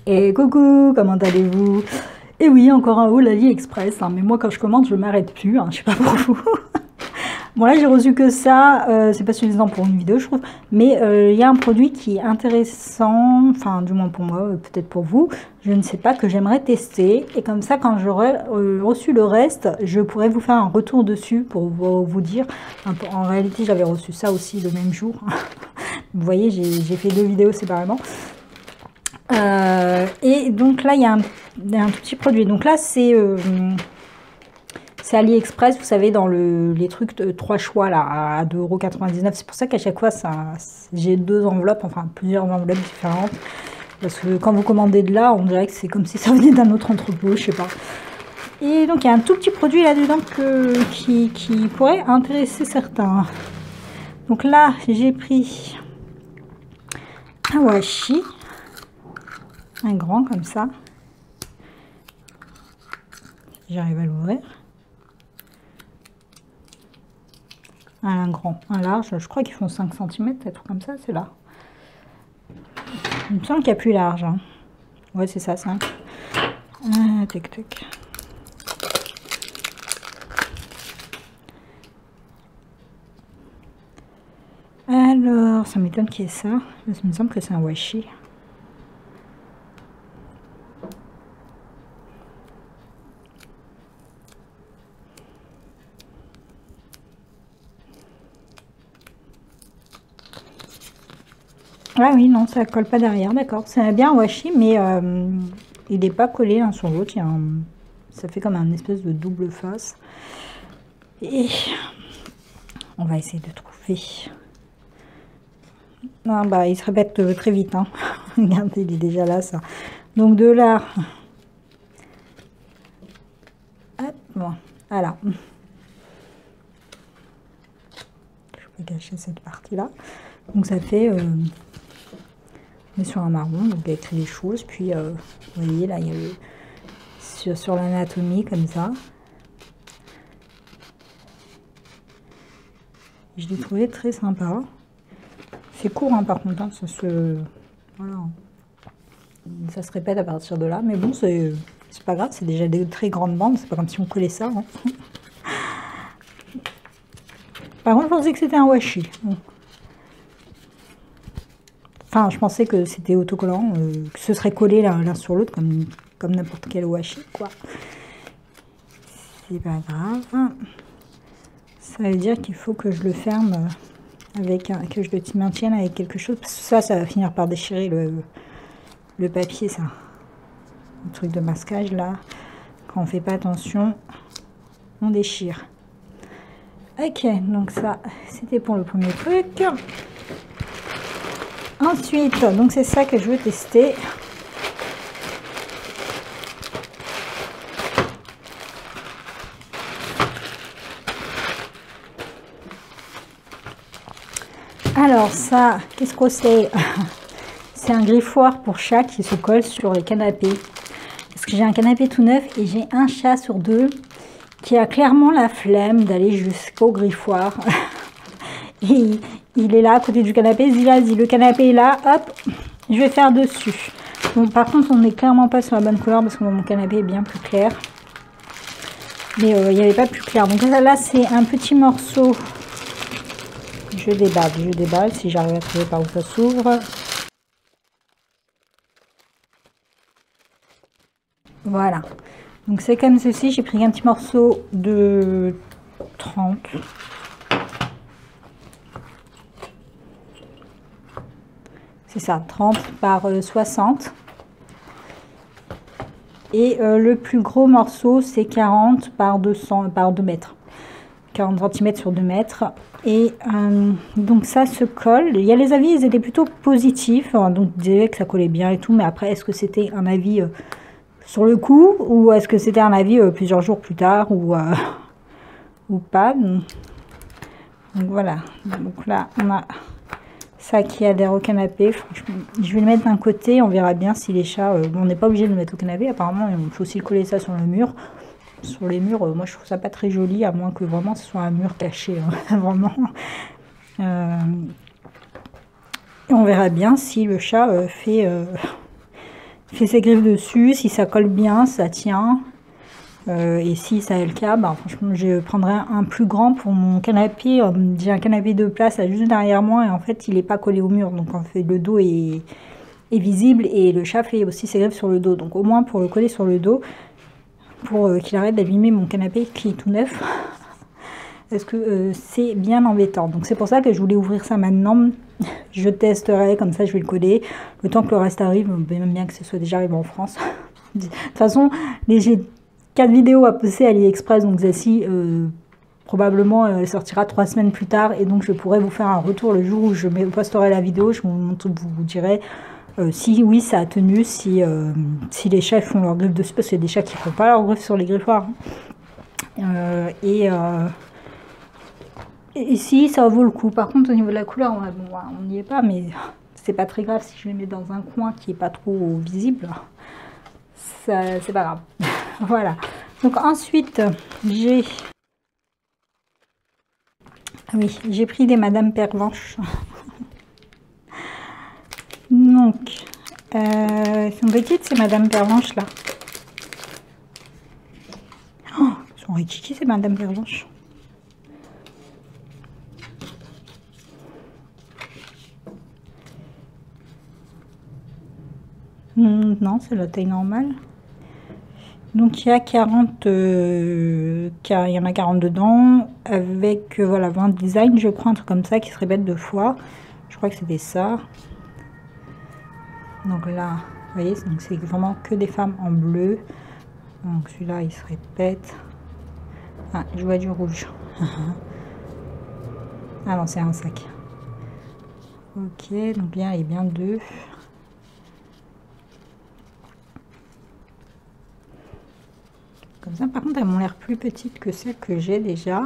Et coucou, comment allez-vous? Et oui, encore un haul AliExpress, hein, mais moi quand je commande, je m'arrête plus, hein, je sais pas pour vous. Bon là j'ai reçu que ça, c'est pas suffisant pour une vidéo je trouve, mais il y a un produit qui est intéressant, enfin du moins pour moi, peut-être pour vous, je ne sais pas, que j'aimerais tester, et comme ça quand j'aurai reçu le reste, je pourrais vous faire un retour dessus pour vous dire, en réalité j'avais reçu ça aussi le même jour, vous voyez j'ai fait deux vidéos séparément. Et donc là il y a un tout petit produit, donc là c'est AliExpress, vous savez, dans les trucs de 3 choix là, à 2,99 €. C'est pour ça qu'à chaque fois, j'ai deux enveloppes, enfin plusieurs enveloppes différentes. Parce que quand vous commandez de là, on dirait que c'est comme si ça venait d'un autre entrepôt, je sais pas. Et donc il y a un tout petit produit là-dedans qui pourrait intéresser certains. Donc là, j'ai pris un washi, un grand comme ça. J'arrive à l'ouvrir. Un grand, un large, je crois qu'ils font 5 cm, des trucs comme ça, c'est là. Il me semble qu'il y a plus large. Hein. Ouais, c'est ça, 5. Tac, tac. Alors, ça m'étonne qu'il y ait ça. Ça me semble que c'est un washi. Ah oui, non, ça colle pas derrière, d'accord. C'est bien un washi, mais il n'est pas collé l'un sur l'autre. Ça fait comme un espèce de double face. Et on va essayer de trouver. Non, bah, il se répète très vite. Hein. Regardez, il est déjà là, ça. Donc de là. Hop, bon, voilà. Je peux cacher cette partie-là. Donc ça fait... on est sur un marron, donc il y a écrit les choses. Puis, vous voyez, là, il y a le... sur l'anatomie, comme ça. Je l'ai trouvé très sympa. C'est court, hein, par contre, hein, voilà. Ça se répète à partir de là, mais bon, c'est pas grave, c'est déjà des très grandes bandes, c'est pas comme si on collait ça. Hein. Par contre, je pensais que c'était un washi. Bon. Enfin, je pensais que c'était autocollant, que ce serait collé l'un sur l'autre, comme n'importe quel washi, quoi. C'est pas grave. Ça veut dire qu'il faut que je le ferme que je le maintienne avec quelque chose, parce que ça va finir par déchirer le papier, ça. Le truc de masquage, là, quand on fait pas attention, on déchire. Ok, donc ça, c'était pour le premier truc. Ensuite, donc c'est ça que je veux tester. Alors ça, qu'est-ce que c'est? C'est un griffoir pour chat qui se colle sur les canapés. Parce que j'ai un canapé tout neuf et j'ai un chat sur deux qui a clairement la flemme d'aller jusqu'au griffoir. Et il est là à côté du canapé, il dit vas-y, le canapé est là, hop, je vais faire dessus. Bon, par contre, on n'est clairement pas sur la bonne couleur parce que mon canapé est bien plus clair. Mais il n'y avait pas plus clair. Donc là, c'est un petit morceau. Je déballe si j'arrive à trouver par où ça s'ouvre. Voilà. Donc c'est comme ceci, j'ai pris un petit morceau de 30. C'est ça, 30 par 60. Et le plus gros morceau, c'est 40 par 200, par 2 mètres. 40 cm sur 2 mètres. Et donc ça se colle. Il y a les avis, ils étaient plutôt positifs. Donc ils disaient que ça collait bien et tout. Mais après, est-ce que c'était un avis sur le coup, ou est-ce que c'était un avis plusieurs jours plus tard, ou pas. Donc voilà. Donc là, on a ça qui adhère au canapé. Je vais le mettre d'un côté. On verra bien si les chats... on n'est pas obligé de le mettre au canapé. Apparemment, il faut aussi coller ça sur le mur. Sur les murs, moi je trouve ça pas très joli, à moins que vraiment ce soit un mur caché, hein, vraiment. Et on verra bien si le chat fait fait ses griffes dessus. Si ça colle bien, ça tient. Et si ça est le cas, bah, franchement, je prendrai un plus grand pour mon canapé. J'ai un canapé de place là, juste derrière moi et en fait, il n'est pas collé au mur. Donc, en fait, le dos est visible et le chat fait aussi ses griffes sur le dos. Donc, au moins pour le coller sur le dos, pour qu'il arrête d'abîmer mon canapé qui est tout neuf. Parce que c'est bien embêtant. Donc, c'est pour ça que je voulais ouvrir ça maintenant. Je testerai, comme ça, je vais le coller. Le temps que le reste arrive, même bien que ce soit déjà arrivé en France. De toute façon, j'ai 4 vidéos à poster à AliExpress, donc celle-ci probablement elle sortira 3 semaines plus tard et donc je pourrai vous faire un retour le jour où je posterai la vidéo. Je vous dirai si oui ça a tenu, si les chats font leur griffe dessus, parce qu'il y a des chats qui ne font pas leur griffe sur les griffoirs. Et si ça vaut le coup. Par contre au niveau de la couleur, on n'y est pas, mais c'est pas très grave si je les mets dans un coin qui est pas trop visible. C'est pas grave. Voilà. Donc ensuite, j'ai pris des Madame Pervenche. Donc, elles sont petites ces Madame Pervenche là. Oh, elles sont riquiques ces Madame Pervenche. Non, c'est la taille normale. Donc il y a 40, il y en a 40 dedans, avec voilà 20 designs, je crois, un truc comme ça qui se répète 2 fois. Je crois que c'était ça. Donc là, vous voyez, c'est vraiment que des femmes en bleu. Donc celui-là, il se répète. Ah, je vois du rouge. Ah non, c'est un sac. Ok, donc bien, il est bien 2. Comme ça, par contre, elles m'ont l'air plus petites que celles que j'ai déjà.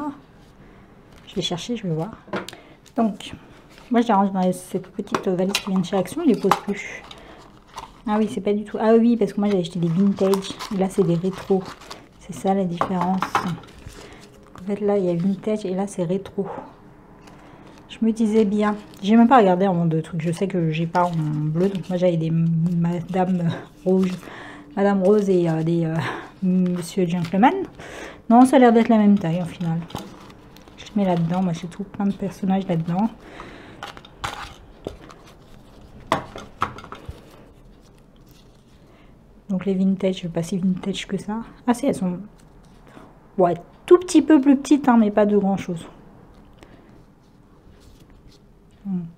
Je vais chercher, je vais voir. Donc, moi, je les range dans cette petite valise qui vient de chez Action. Je les pose plus. Ah oui, c'est pas du tout. Ah oui, parce que moi, j'ai acheté des vintage. Et là, c'est des rétro. C'est ça la différence. Donc, en fait, là, il y a vintage et là, c'est rétro. Je me disais bien. J'ai même pas regardé en de trucs. Je sais que j'ai pas en bleu. Donc, moi, j'avais des Madame rouge. Madame Rose et des Monsieur Gentleman. Non, ça a l'air d'être la même taille au final. Je mets là-dedans. Moi, j'ai tout plein de personnages là-dedans. Donc, les vintage, pas si vintage que ça. Ah, si, elles sont. Ouais, tout petit peu plus petites, hein, mais pas de grand-chose.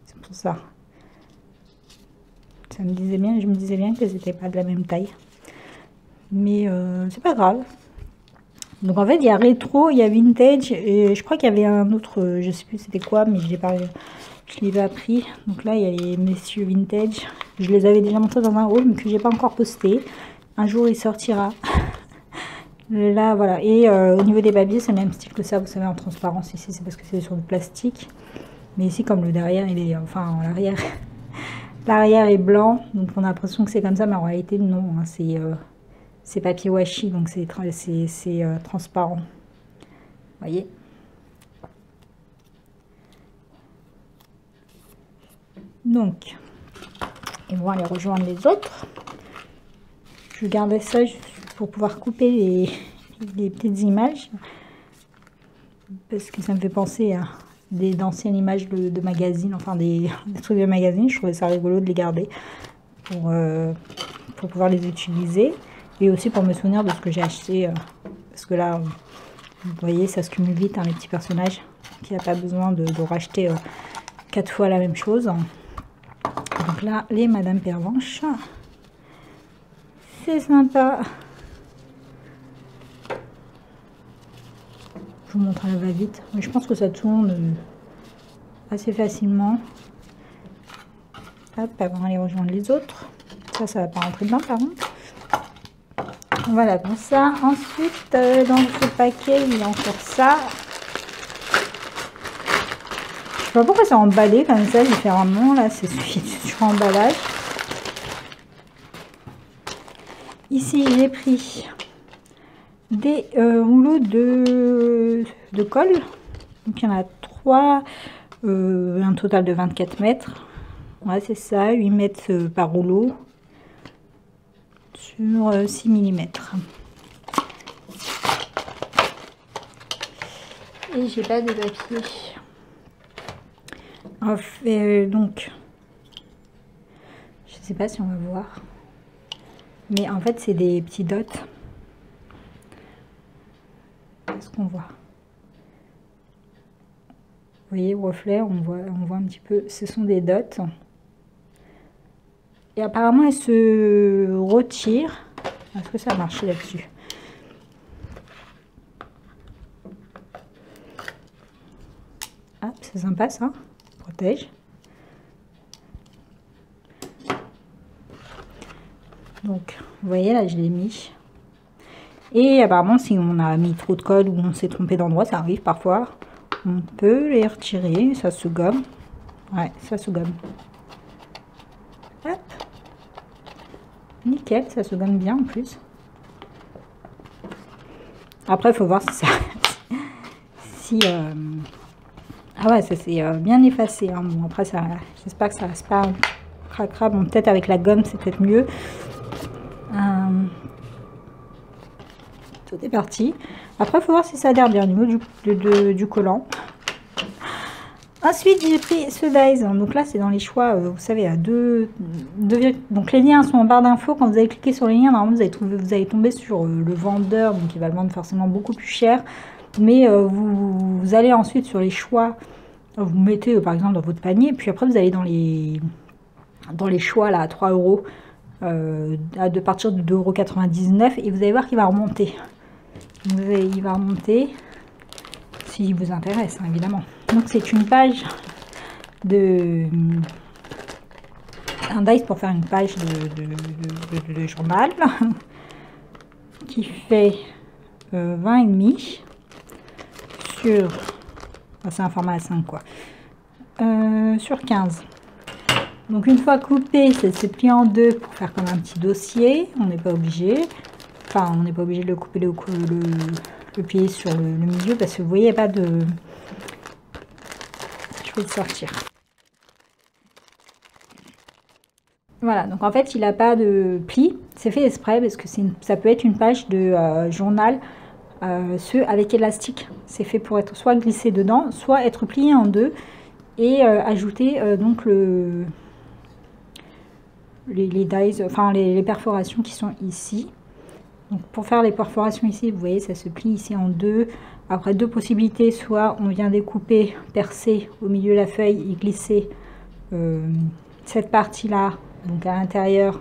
C'est pour ça. Ça me disait bien, je me disais bien qu'elles n'étaient pas de la même taille. Mais c'est pas grave. Donc en fait il y a rétro, il y a vintage et je crois qu'il y avait un autre, je sais plus c'était quoi, mais je l'ai pas pris. Donc là il y a les messieurs vintage. Je les avais déjà montrés dans un haul mais que j'ai pas encore posté. Un jour il sortira. Là voilà. Et au niveau des papiers c'est le même style que ça, vous savez, en transparence. Ici c'est parce que c'est sur du plastique. Mais ici comme le derrière il est, enfin l'arrière. L'arrière est blanc, donc on a l'impression que c'est comme ça, mais en réalité non, hein, c'est papier washi, donc c'est transparent. Vous voyez? Donc, ils vont aller rejoindre les autres. Je gardais ça pour pouvoir couper les petites images, parce que ça me fait penser à d'anciennes images de magazines, enfin des trucs de magazines. Je trouvais ça rigolo de les garder pour pouvoir les utiliser. Et aussi pour me souvenir de ce que j'ai acheté. Parce que là, vous voyez, ça se cumule vite, hein, les petits personnages. Il n'y a pas besoin de racheter 4 fois la même chose. Donc là, les Madame Pervenche. C'est sympa. Je vous montre à la va-vite. Mais je pense que ça tourne assez facilement. Hop, avant d'aller rejoindre les autres. Ça va pas rentrer dedans par contre. Voilà, comme ça. Ensuite, dans ce paquet, il y a encore ça. Je sais pas pourquoi c'est emballé comme ça différemment. Là, c'est sur emballage. Ici, j'ai pris des rouleaux de colle. Donc, il y en a 3. Un total de 24 mètres. Ouais, c'est ça, 8 mètres par rouleau. sur 6 mm. Et j'ai pas de papier. Donc, je sais pas si on va voir, mais en fait c'est des petits dots. Qu'est-ce qu'on voit? Vous voyez, reflet, on voit un petit peu, ce sont des dots. Et apparemment elle se retire. Est-ce que ça a marché là-dessus? Ah, c'est sympa ça, protège. Donc, vous voyez là, je l'ai mis. Et apparemment, si on a mis trop de colle ou on s'est trompé d'endroit, ça arrive parfois. On peut les retirer, ça se gomme. Ouais, ça se gomme. Hop. Nickel, ça se gomme bien en plus. Après, il faut voir si ça... Ah ouais, ça s'est bien effacé. Hein. Bon, après, j'espère que ça reste pas cracra. Bon, peut-être avec la gomme, c'est peut-être mieux. Tout est parti. Après, il faut voir si ça adhère bien au niveau du collant. Ensuite, j'ai pris ce dies. Donc là, c'est dans les choix, vous savez, à donc les liens sont en barre d'infos. Quand vous allez cliquer sur les liens, normalement, vous allez tomber sur le vendeur. Donc, il va le vendre forcément beaucoup plus cher. Mais vous allez ensuite sur les choix. Vous mettez, par exemple, dans votre panier. Puis après, vous allez dans les choix, là, à 3 €. De partir de 2,99 € et vous allez voir qu'il va remonter. Il va remonter s'il vous intéresse, hein, évidemment. Donc c'est une page un dice pour faire une page de journal qui fait 20,5 sur, c'est un format A5 quoi, sur 15. Donc une fois coupé, ça se plie en deux pour faire comme un petit dossier. On n'est pas obligé. Enfin, on n'est pas obligé de le couper, le plier sur le milieu parce que vous voyez, il n'y a pas de... Je vais le sortir. Voilà, donc en fait, il n'a pas de pli. C'est fait exprès parce que ça peut être une page de journal, avec élastique. C'est fait pour être soit glissé dedans, soit être plié en deux et ajouter donc les dies, enfin les perforations qui sont ici. Donc pour faire les perforations ici, vous voyez, ça se plie ici en deux. Après, deux possibilités, soit on vient découper, percer au milieu de la feuille et glisser cette partie-là, donc à l'intérieur,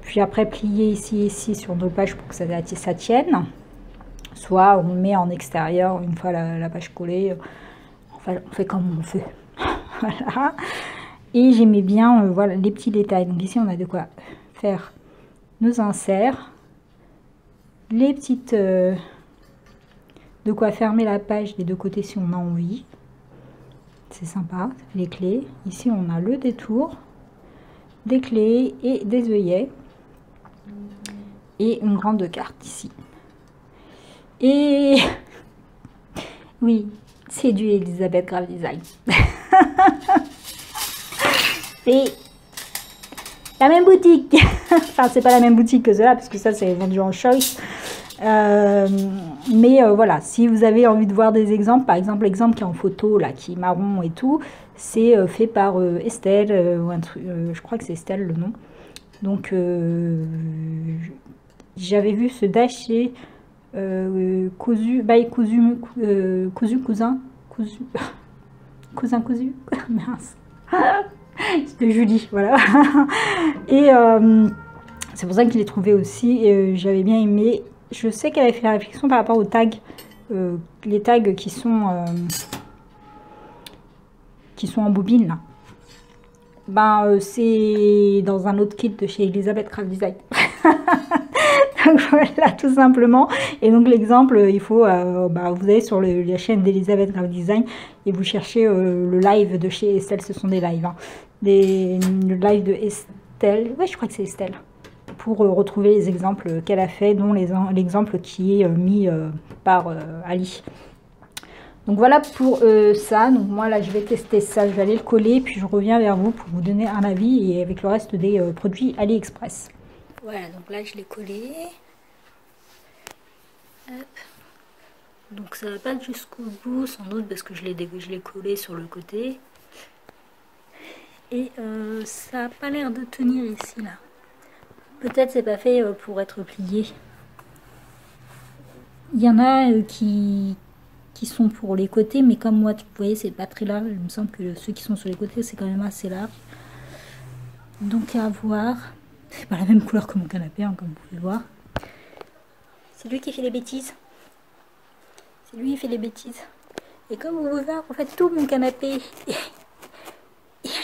puis après plier ici sur nos pages pour que ça tienne. Soit on met en extérieur, une fois la page collée, enfin, on fait comme on veut. Voilà. Et j'aimais bien voilà, les petits détails. Donc ici, on a de quoi faire nos inserts. Les petites... de quoi fermer la page des deux côtés si on a envie. C'est sympa. Les clés. Ici, on a le détour, des clés et des œillets. Et une grande carte ici. Et... oui, c'est du Elisabeth Graph Design. C'est la même boutique. Enfin, c'est pas la même boutique que cela, parce que ça, c'est vendu en choice. Mais voilà, si vous avez envie de voir des exemples, par exemple, l'exemple qui est en photo, là, qui est marron et tout, c'est fait par Estelle, ou un truc, je crois que c'est Estelle le nom. Donc, j'avais vu ce dash chez Cousu, by Cousu, Cousin, mince. C'était Julie, voilà. Et c'est pour ça que je l'ai trouvé aussi. J'avais bien aimé. Je sais qu'elle avait fait la réflexion par rapport aux tags. Les tags qui sont en bobine, là. Ben, c'est dans un autre kit de chez Elisabeth Graph Design. Donc voilà, tout simplement. Et donc l'exemple, il faut, vous allez sur la chaîne d'Elisabeth Graph Design et vous cherchez le live de chez Estelle. Ce sont des lives, hein. Le live de Estelle, ouais, je crois que c'est Estelle, pour retrouver les exemples qu'elle a fait, dont l'exemple qui est mis par Ali. Donc voilà pour ça. Donc moi là, je vais tester ça, je vais aller le coller, puis je reviens vers vous pour vous donner un avis et avec le reste des produits AliExpress. Voilà, donc là je l'ai collé. Hop. Donc ça va pas jusqu'au bout, sans doute parce que je l'ai collé sur le côté. Et ça n'a pas l'air de tenir ici là. Peut-être c'est pas fait pour être plié. Il y en a qui sont pour les côtés, mais comme moi, vous voyez, c'est pas très large. Il me semble que ceux qui sont sur les côtés, c'est quand même assez large. Donc à voir. C'est pas la même couleur que mon canapé, hein, comme vous pouvez voir. C'est lui qui fait les bêtises. C'est lui qui fait les bêtises. Et comme vous pouvez voir, en fait, tout mon canapé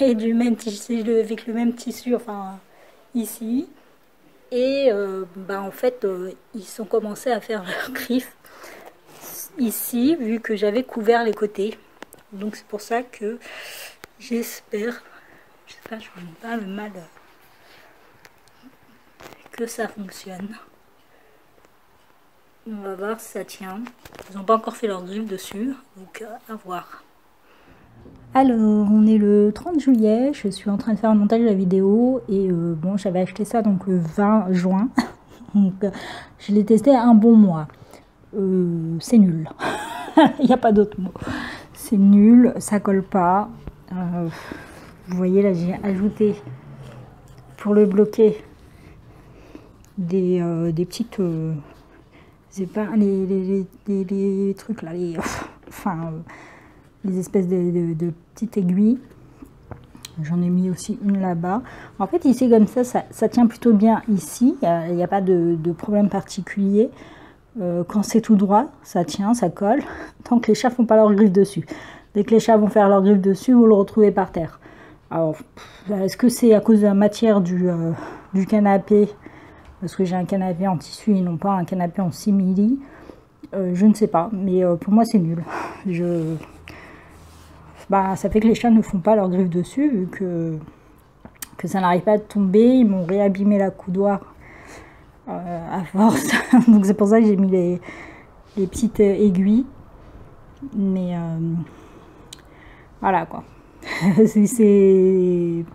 est du même tissu, avec le même tissu, enfin, ici. Et bah, en fait, ils ont commencé à faire leurs griffes ici, vu que j'avais couvert les côtés. Donc c'est pour ça que j'espère que je ne pas le mal que ça fonctionne. On va voir si ça tient. Ils n'ont pas encore fait leur griffe dessus, donc à voir. Alors, on est le 30 juillet, je suis en train de faire un montage de la vidéo et bon, j'avais acheté ça donc le 20 juin, donc je l'ai testé un bon mois. C'est nul, il n'y a pas d'autre mot. C'est nul, ça colle pas. Vous voyez là, j'ai ajouté pour le bloquer des petites les trucs là, les espèces de petites aiguilles. J'en ai mis aussi une là-bas. En fait, ici, comme ça tient plutôt bien ici. Il n'y a pas de problème particulier. Quand c'est tout droit, ça tient, ça colle. Tant que les chats font pas leur griffe dessus. Dès que les chats vont faire leur griffe dessus, vous le retrouvez par terre. Alors, est-ce que c'est à cause de la matière du canapé? Parce que j'ai un canapé en tissu et non pas un canapé en simili. Je ne sais pas, mais pour moi, c'est nul. Bah, ça fait que les chats ne font pas leur griffe dessus, vu que ça n'arrive pas à tomber. Ils m'ont réabîmé la coudoir à force. Donc c'est pour ça que j'ai mis les petites aiguilles. Mais voilà quoi. c'est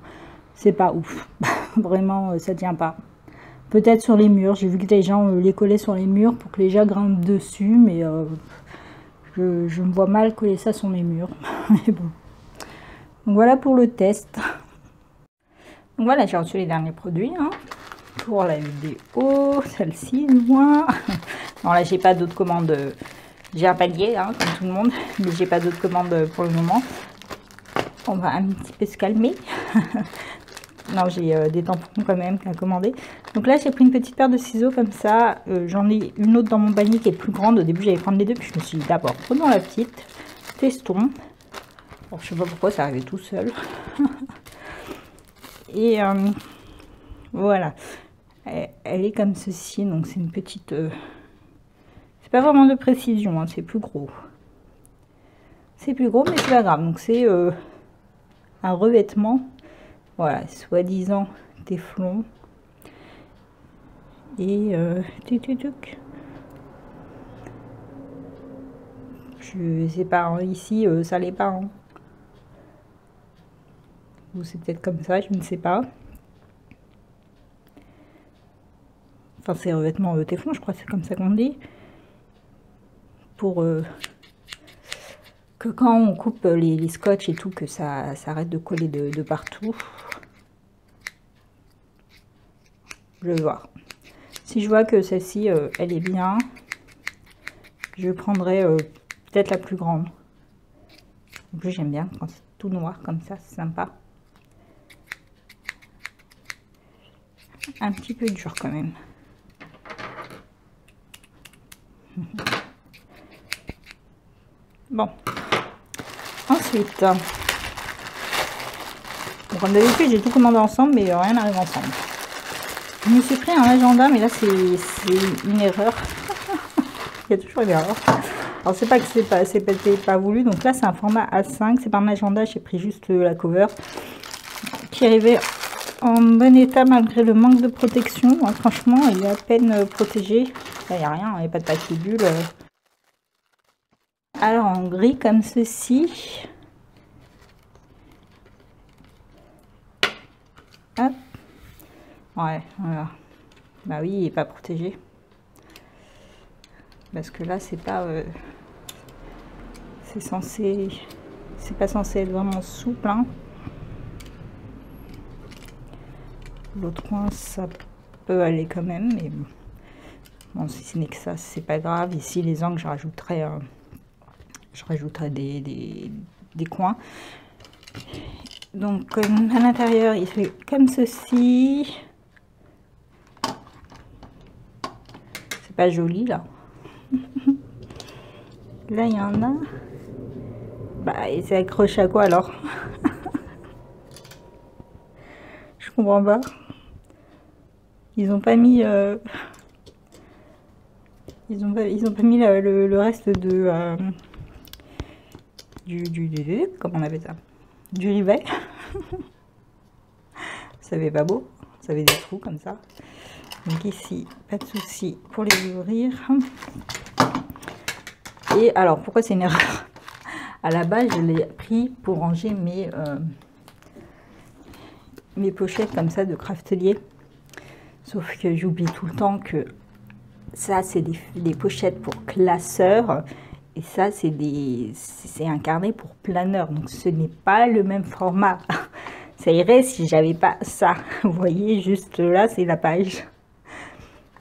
pas ouf. Vraiment, ça tient pas. Peut-être sur les murs. J'ai vu que les gens les collaient sur les murs pour que les chats grimpent dessus, mais je me vois mal coller ça sur mes murs. Mais bon. Donc voilà pour le test. Donc voilà, j'ai reçu les derniers produits hein, pour la vidéo. Celle-ci, moins. Non, là, j'ai pas d'autres commandes. J'ai un panier, hein, comme tout le monde, mais j'ai pas d'autres commandes pour le moment. On va un petit peu se calmer. Non, j'ai des tampons quand même à commander. Donc là, j'ai pris une petite paire de ciseaux comme ça. J'en ai une autre dans mon panier qui est plus grande. Au début, j'allais prendre les deux, puis je me suis dit d'abord, prenons la petite, testons. Bon, je sais pas pourquoi ça arrivait tout seul. Et voilà. Elle est comme ceci, donc c'est une petite... c'est pas vraiment de précision, hein, c'est plus gros. C'est plus gros, mais c'est pas grave. Donc c'est un revêtement. Voilà, soi-disant téflon. Et je sais pas, hein, ici ça l'est pas. Hein. Ou c'est peut-être comme ça, je ne sais pas. Enfin, c'est revêtement téflon, je crois que c'est comme ça qu'on dit. Pour que quand on coupe les scotch et tout, que ça arrête de coller de partout. Je vais voir. Si je vois que celle-ci, elle est bien, je prendrai peut-être la plus grande. En plus, j'aime bien quand c'est tout noir comme ça, c'est sympa. Un petit peu dur quand même. Bon. Ensuite, bon, comme d'habitude, j'ai tout commandé ensemble, mais rien n'arrive ensemble. Je me suis pris un agenda, mais là, c'est une erreur. Il y a toujours une erreur. Alors, c'est pas que c'est pas voulu. Donc là, c'est un format A5. C'est pas un agenda, j'ai pris juste la cover. Qui arrivait en bon état malgré le manque de protection. Ouais, franchement, il est à peine protégé. Là, il n'y a rien, il n'y a pas de papier bulle. Alors, en gris comme ceci. Hop. Ouais, voilà. Bah oui, il n'est pas protégé. Parce que là, c'est pas... c'est censé... C'est pas censé être vraiment souple, hein. L'autre coin, ça peut aller quand même, mais bon, si ce n'est que ça, c'est pas grave. Ici, les angles, je rajouterai des coins. Donc, à l'intérieur, il fait comme ceci. C'est pas joli, là. Là, il y en a. Bah, et c'est accroché à quoi, alors? Je comprends pas. Ils ont pas mis... Ils ont pas mis le reste de... comment on appelle ça? Du rivet. Ça fait pas beau. Ça fait des trous comme ça. Donc ici, pas de souci pour les ouvrir. Et alors, pourquoi c'est une erreur? À la base, je l'ai pris pour ranger mes pochettes comme ça de craftelier. Sauf que j'oublie tout le temps que ça, c'est des pochettes pour classeurs. Et ça, c'est un carnet pour planeur. Donc, ce n'est pas le même format. Ça irait si j'avais pas ça. Vous voyez, juste là, c'est la page.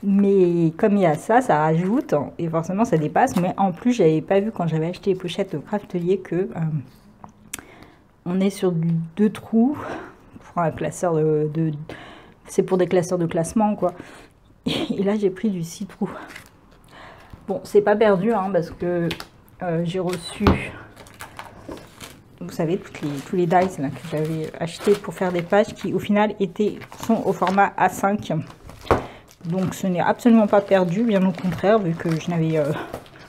Mais comme il y a ça, ça rajoute. Et forcément, ça dépasse. Mais en plus, j'avais pas vu quand j'avais acheté les pochettes au craftelier que on est sur 2 trous pour un classeur c'est pour des classeurs de classement, quoi. Et là, j'ai pris du 6 trous. Bon, c'est pas perdu, hein, parce que j'ai reçu, vous savez, tous les dies là, que j'avais acheté pour faire des pages qui, au final, sont au format A5. Donc, ce n'est absolument pas perdu, bien au contraire, vu que je n'avais...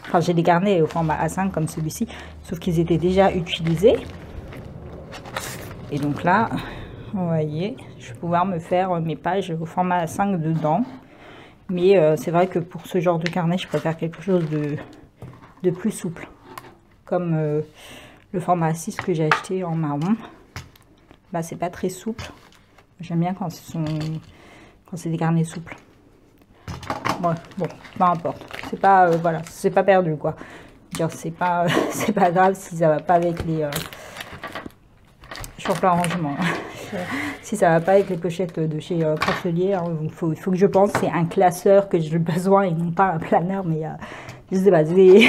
enfin, j'ai des carnets au format A5 comme celui-ci, sauf qu'ils étaient déjà utilisés. Et donc là... Vous voyez, je vais pouvoir me faire mes pages au format A5 dedans. Mais c'est vrai que pour ce genre de carnet, je préfère quelque chose de plus souple. Comme le format A6 que j'ai acheté en marron. Là, c'est pas très souple. J'aime bien quand c'est des carnets souples. Ouais, bon, peu importe. C'est pas, voilà, c'est pas perdu, quoi. C'est pas, c'est pas grave si ça va pas avec les... je suis en plein rangement. Si ça va pas avec les pochettes de chez Craftelier, hein, il faut que je pense c'est un classeur que j'ai besoin et non pas un planeur, mais je sais pas, c'est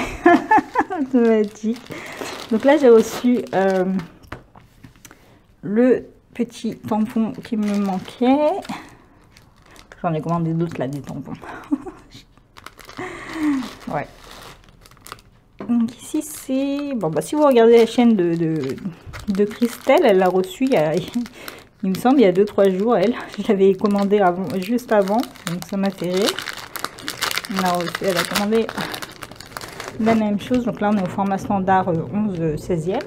automatique. Donc là j'ai reçu le petit tampon qui me manquait. J'en ai commandé d'autres là, des tampons. Ouais. Donc ici c'est... Bon bah si vous regardez la chaîne de Christelle, elle l'a reçu il me semble il y a 2-3 jours, elle. Je l'avais commandé juste avant, donc ça m'a fait rire. Elle a commandé la même chose, donc là on est au format standard 11/16e.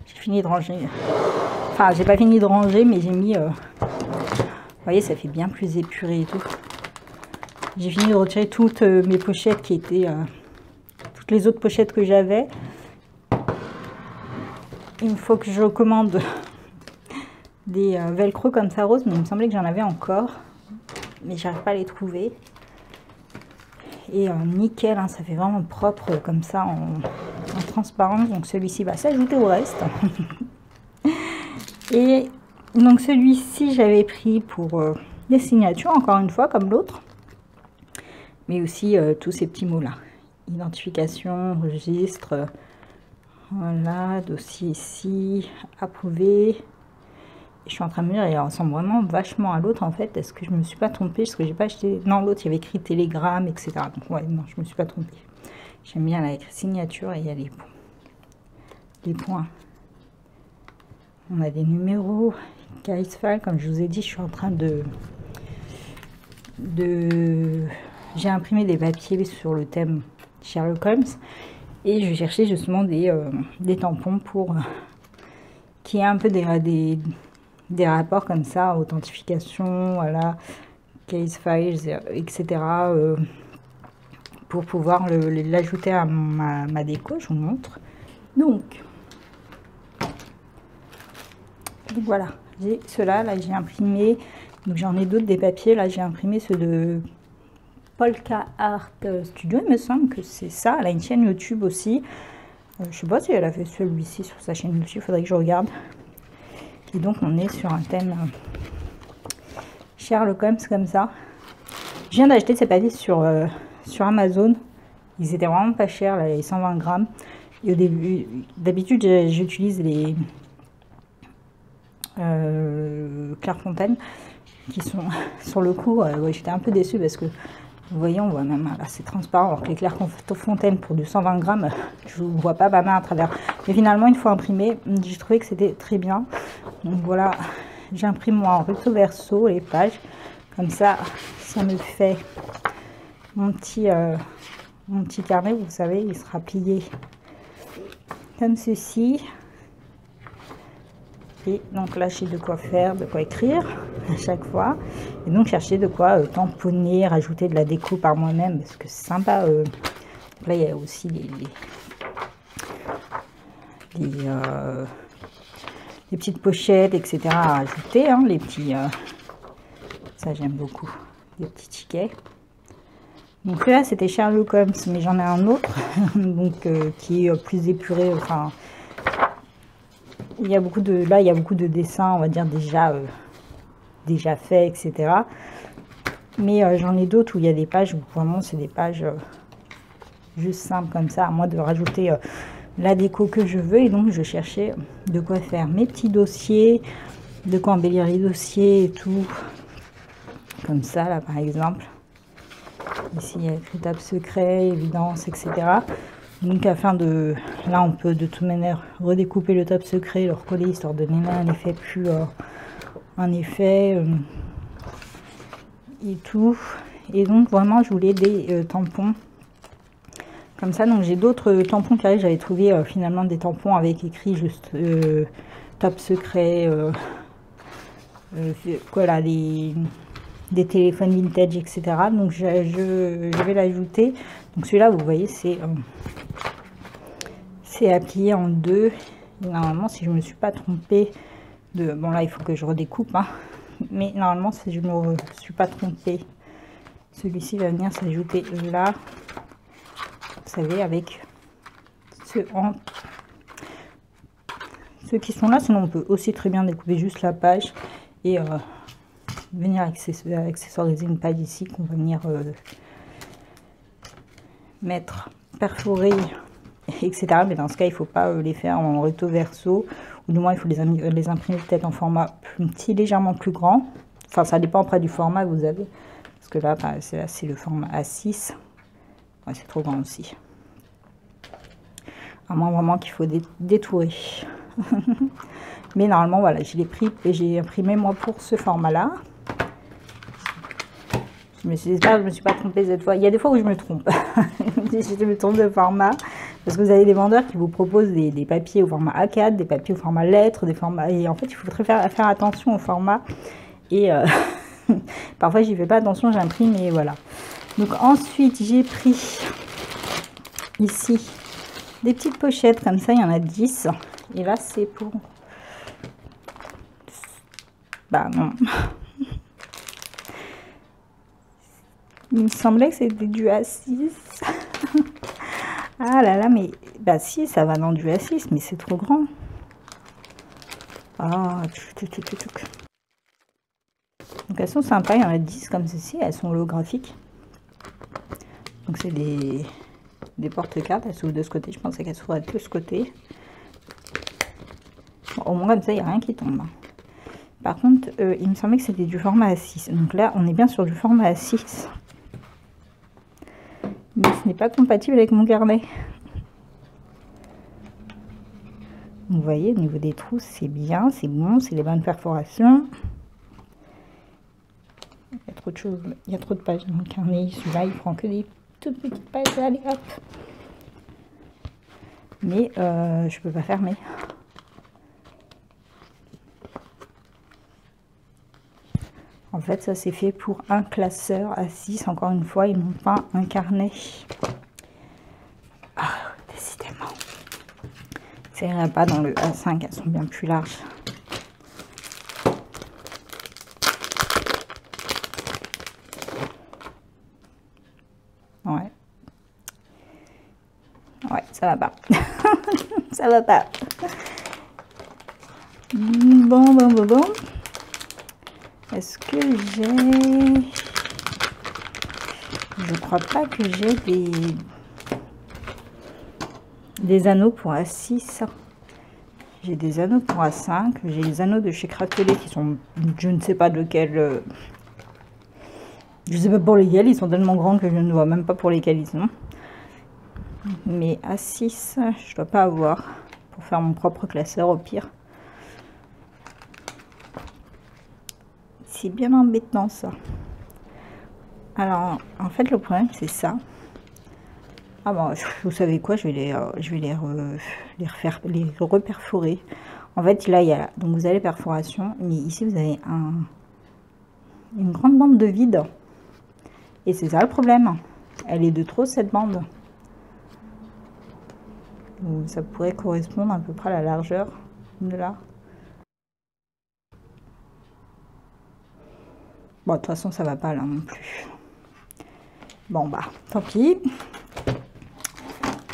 J'ai fini de ranger. Enfin, j'ai pas fini de ranger, mais j'ai mis... vous voyez, ça fait bien plus épuré et tout. J'ai fini de retirer toutes mes pochettes qui étaient... toutes les autres pochettes que j'avais. Il faut que je commande des velcro comme ça rose, mais il me semblait que j'en avais encore. Mais j'arrive pas à les trouver. Et nickel, hein, ça fait vraiment propre comme ça en transparence. Donc celui-ci va s'ajouter au reste. Et donc celui-ci, j'avais pris pour des signatures, encore une fois, comme l'autre. Mais aussi tous ces petits mots-là. Identification, registre, voilà, dossier ici, approuvé. Je suis en train de me dire, il ressemble vraiment vachement à l'autre en fait. Est-ce que je me suis pas trompée? Parce que j'ai pas acheté... Non, l'autre, il y avait écrit télégramme, etc. Donc ouais, non, je me suis pas trompée. J'aime bien la signature et il y a les points. On a des numéros, case file, comme je vous ai dit, je suis en train j'ai imprimé des papiers sur le thème Sherlock Holmes et je cherchais justement des tampons pour qu'il y ait un peu des rapports comme ça, authentification, voilà, case files, etc. Pour pouvoir l'ajouter à ma déco, je vous montre. Donc voilà, J'ai ceux-là, là j'ai imprimé, donc j'en ai d'autres des papiers, là j'ai imprimé ceux de Polka Art Studio, il me semble que c'est ça. Elle a une chaîne YouTube aussi. Je sais pas si elle a fait celui-ci sur sa chaîne YouTube, il faudrait que je regarde. Et donc on est sur un thème Sherlock Holmes comme ça. Je viens d'acheter ces papiers sur Amazon. Ils étaient vraiment pas chers, là, les 120 grammes. Et au début, d'habitude j'utilise les Clairefontaine qui sont sur le coup. Ouais, j'étais un peu déçue parce que vous voyez, on voit même là, c'est transparent, alors que les Clairefontaine pour du 120 grammes, je ne vois pas ma main à travers. Mais finalement, une fois imprimé, j'ai trouvé que c'était très bien. Donc voilà, j'imprime moi en recto verso les pages. Comme ça me fait mon petit carnet, vous savez, il sera plié comme ceci. Et donc là, j'ai de quoi faire, de quoi écrire à chaque fois. Et donc, chercher de quoi tamponner, rajouter de la déco par moi-même, parce que c'est sympa. Là, il y a aussi les petites pochettes, etc. à rajouter. Hein, les petits... ça, j'aime beaucoup. Les petits tickets. Donc là, c'était Sherlock Holmes, mais j'en ai un autre, donc qui est plus épuré, enfin... Il y a beaucoup de dessins, on va dire déjà faits, etc. Mais j'en ai d'autres où il y a des pages où vraiment c'est des pages juste simples comme ça, à moi de rajouter la déco que je veux. Et donc je cherchais de quoi faire mes petits dossiers, de quoi embellir les dossiers et tout. Comme ça là par exemple. Ici il y a écrit table secret, évidence, etc. Donc afin de... Là on peut de toute manière redécouper le top secret, le recoller histoire de donner un effet plus... un effet et tout. Et donc vraiment je voulais des tampons comme ça. Donc j'ai d'autres tampons qui arrivent. J'avais trouvé finalement des tampons avec écrit juste top secret, voilà, des téléphones vintage, etc. Donc je vais l'ajouter. Donc celui-là vous voyez c'est applié en deux. Et normalement si je me suis pas trompée de... Bon là il faut que je redécoupe, hein. Mais normalement si je me suis pas trompée, celui-ci va venir s'ajouter là. Vous savez, avec ceux qui sont là. Sinon on peut aussi très bien découper juste la page et venir accessoriser une page ici qu'on va venir mettre, perforer, etc. Mais dans ce cas il faut pas les faire en recto verso, ou du moins il faut les imprimer peut-être en format légèrement plus grand. Enfin ça dépend après du format que vous avez, parce que là bah, c'est le format A6. Ouais, c'est trop grand aussi, à moins vraiment qu'il faut détourer. Mais normalement voilà, je l'ai pris et j'ai imprimé moi pour ce format là. J'espère que je me suis pas trompée cette fois. Il y a des fois où je me trompe. Je me trompe de format, parce que vous avez des vendeurs qui vous proposent des papiers au format A4, des papiers au format lettres, des formats, et en fait il faut très faire attention au format. Et parfois j'y fais pas attention, j'imprime et voilà. Donc ensuite j'ai pris ici des petites pochettes comme ça, il y en a 10. Et là c'est pour... Bah non. Il me semblait que c'était du A6. Ah là là, mais... Bah si, ça va dans du A6, mais c'est trop grand. Ah, donc elles sont sympas, il y en a 10 comme ceci, elles sont holographiques. Donc c'est des porte-cartes, elles s'ouvrent de ce côté, je pensais qu'elles s'ouvraient de ce côté. Bon, au moins comme ça, il n'y a rien qui tombe. Par contre, il me semblait que c'était du format A6. Donc là, on est bien sur du format A6. Mais ce n'est pas compatible avec mon carnet. Vous voyez, au niveau des trous, c'est bien, c'est bon, c'est les bonnes perforations. Il y a trop de choses, il y a trop de pages dans le carnet. Celui-là, il prend que des toutes petites pages. Allez, hop. Mais je peux pas fermer. En fait, ça c'est fait pour un classeur A6, encore une fois, et non pas un carnet. Ah, décidément. Ça irait pas dans le A5, elles sont bien plus larges. ça va pas. Ça va pas. Bon. Est-ce que j'ai... Je crois pas que j'ai des anneaux pour A6. J'ai des anneaux pour A5. J'ai les anneaux de chez Craquelé qui sont... Je ne sais pas de quel... Je sais pas pour lesquels. Ils sont tellement grands que je ne vois même pas pour lesquels ils sont. Mais A6, je dois pas avoir. Pour faire mon propre classeur au pire. C'est bien embêtant ça. Alors, en fait, le problème, c'est ça. Ah bon, vous savez quoi, je vais les reperforer. En fait, là, il y a, donc vous avez perforation, mais ici, vous avez une grande bande de vide. Et c'est ça le problème. Elle est de trop, cette bande. Donc, ça pourrait correspondre à peu près à la largeur de là. Bon, de toute façon, ça va pas là non plus. Bon, bah, tant pis.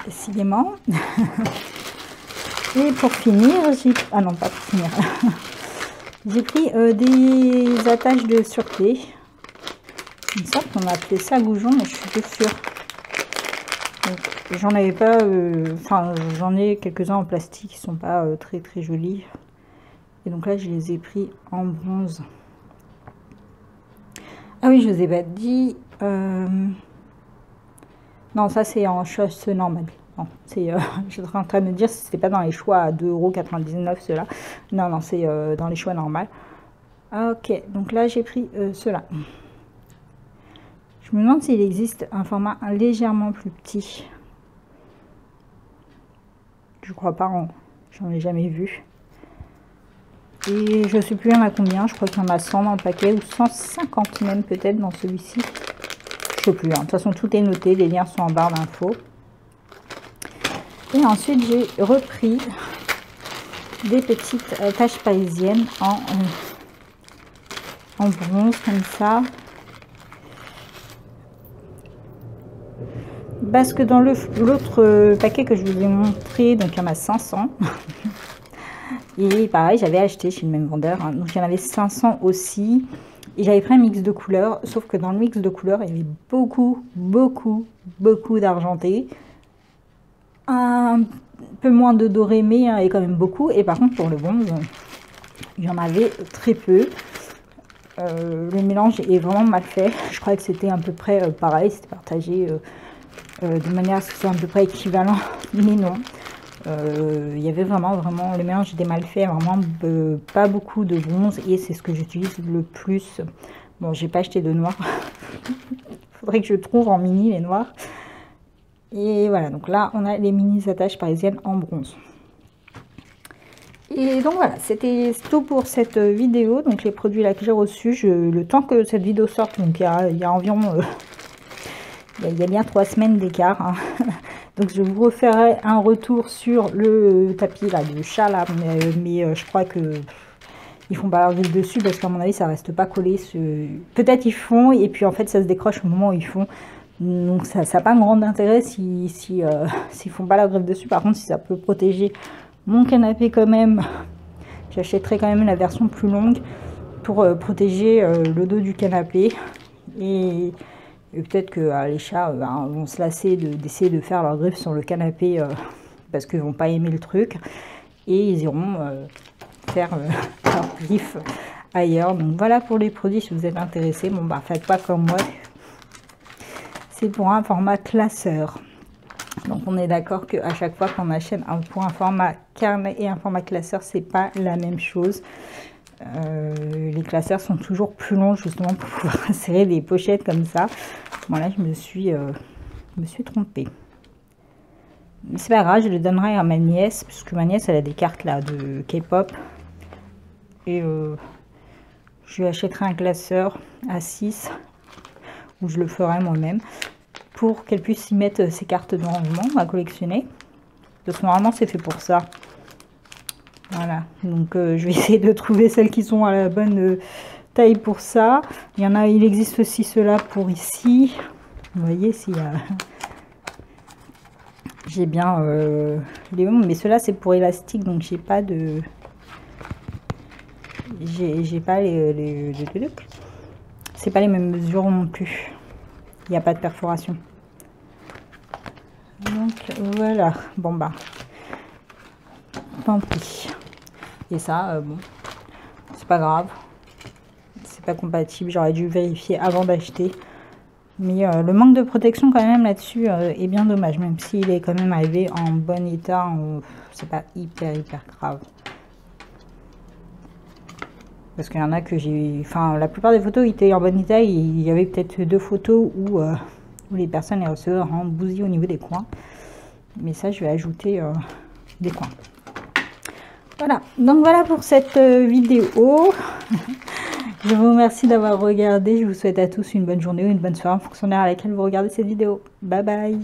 Décidément. Et pour finir, j'ai... Ah non, pas pour finir. J'ai pris des attaches de sûreté. Il me semble qu'on a appelé ça goujon, mais je suis pas sûre. J'en avais pas... Enfin, j'en ai quelques-uns en plastique qui sont pas très jolis. Et donc là, je les ai pris en bronze. Ah oui, je vous ai pas dit... Non, ça c'est en chose normale. Non, c'est... je suis en train de me dire si c'était pas dans les choix à 2,99 € ceux-là. Non, c'est dans les choix normales. Ok, donc là j'ai pris ceux-là. Je me demande s'il existe un format légèrement plus petit. Je crois pas, j'en ai jamais vu. Et je sais plus il y en a combien, je crois qu'il y en a 100 dans le paquet, ou 150 même peut-être dans celui-ci. Je sais plus, hein. De toute façon tout est noté, les liens sont en barre d'infos. Et ensuite j'ai repris des petites taches parisiennes en bronze comme ça. Parce que dans l'autre paquet que je vous ai montré, donc il y en a 500. Et pareil, j'avais acheté chez le même vendeur, hein, donc il y en avait 500 aussi. Et j'avais pris un mix de couleurs, sauf que dans le mix de couleurs, il y avait beaucoup d'argenté. Un peu moins de doré, mais il y en avait quand même beaucoup. Et par contre, pour le bronze, il y en avait très peu. Le mélange est vraiment mal fait. Je crois que c'était à peu près pareil, c'était partagé de manière à ce que ce soit à peu près équivalent, mais non. Il y avait vraiment le mélange était mal fait, vraiment pas beaucoup de bronze, et c'est ce que j'utilise le plus. Bon, j'ai pas acheté de noir. Faudrait que je trouve en mini les noirs. Et voilà, donc là on a les mini attaches parisiennes en bronze. Et donc voilà, c'était tout pour cette vidéo. Donc les produits là que j'ai reçus, le temps que cette vidéo sorte, donc il y a environ il y a bien 3 semaines d'écart, hein. Donc je vous referai un retour sur le tapis là de chat là, mais je crois que ils font pas leur griffe dessus, parce qu'à mon avis ça reste pas collé. Peut-être ils font, et puis en fait ça se décroche au moment où ils font. Donc ça n'a pas un grand intérêt s'ils font pas la griffe dessus. Par contre, si ça peut protéger mon canapé quand même, j'achèterai quand même la version plus longue pour protéger le dos du canapé. Et peut-être que les chats vont se lasser d'essayer de faire leur griffe sur le canapé parce qu'ils vont pas aimer le truc, et ils iront faire leur griffe ailleurs. Donc voilà pour les produits, si vous êtes intéressés. Bon bah faites pas comme moi, c'est pour un format classeur. Donc on est d'accord qu'à chaque fois qu'on achète pour un format carnet et un format classeur, c'est pas la même chose. Les classeurs sont toujours plus longs, justement pour pouvoir insérer des pochettes comme ça. Voilà, je me suis trompée. Mais c'est pas grave, je le donnerai à ma nièce, puisque ma nièce elle a des cartes là de K-pop. Et je lui achèterai un classeur à 6, où je le ferai moi-même, pour qu'elle puisse y mettre ses cartes de rangement à collectionner. Parce que normalement c'est fait pour ça. Voilà, donc je vais essayer de trouver celles qui sont à la bonne taille pour ça. Il existe aussi ceux-là pour ici. Vous voyez, s'il y a... j'ai bien les mêmes, mais ceux-là c'est pour élastique, donc j'ai pas de... J'ai pas les c'est pas les mêmes mesures non plus. Il n'y a pas de perforation. Donc voilà, bon bah, tant pis. Et ça, bon, c'est pas grave. C'est pas compatible, j'aurais dû vérifier avant d'acheter. Mais le manque de protection quand même là-dessus est bien dommage, même s'il est quand même arrivé en bon état, c'est pas hyper grave. Parce qu'il y en a que j'ai... Enfin, la plupart des photos étaient en bon état. Il y avait peut-être 2 photos où les personnes les recevaient en bousille au niveau des coins. Mais ça, je vais ajouter des coins. Voilà. Donc voilà pour cette vidéo. Je vous remercie d'avoir regardé. Je vous souhaite à tous une bonne journée ou une bonne soirée en fonction de l'heure à laquelle vous regardez cette vidéo. Bye bye.